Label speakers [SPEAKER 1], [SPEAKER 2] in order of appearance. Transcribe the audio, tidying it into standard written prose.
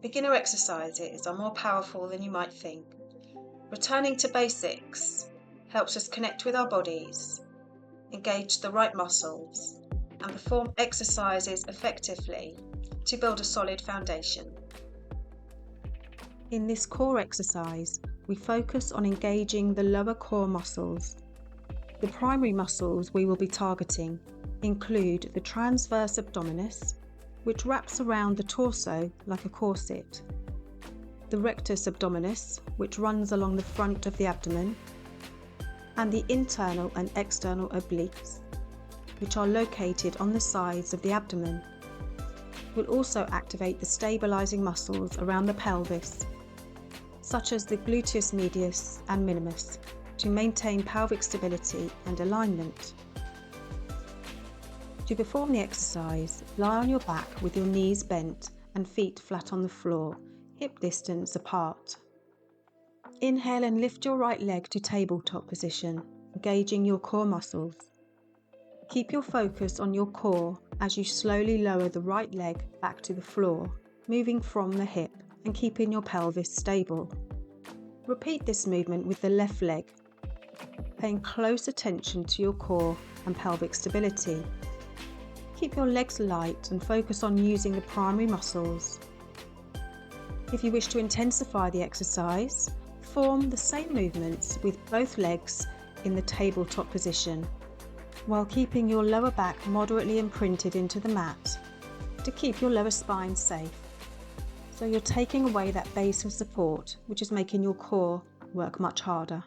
[SPEAKER 1] Beginner exercises are more powerful than you might think. Returning to basics helps us connect with our bodies, engage the right muscles, and perform exercises effectively to build a solid foundation.
[SPEAKER 2] In this core exercise, we focus on engaging the lower core muscles. The primary muscles we will be targeting include the transverse abdominis, which wraps around the torso like a corset, the rectus abdominis, which runs along the front of the abdomen, and the internal and external obliques, which are located on the sides of the abdomen. We'll also activate the stabilizing muscles around the pelvis, such as the gluteus medius and minimus, to maintain pelvic stability and alignment. To perform the exercise, lie on your back with your knees bent and feet flat on the floor, hip distance apart. Inhale and lift your right leg to tabletop position, engaging your core muscles. Keep your focus on your core as you slowly lower the right leg back to the floor, moving from the hip and keeping your pelvis stable. Repeat this movement with the left leg, paying close attention to your core and pelvic stability. Keep your legs light and focus on using the primary muscles. If you wish to intensify the exercise, perform the same movements with both legs in the tabletop position, while keeping your lower back moderately imprinted into the mat to keep your lower spine safe. So you're taking away that base of support, which is making your core work much harder.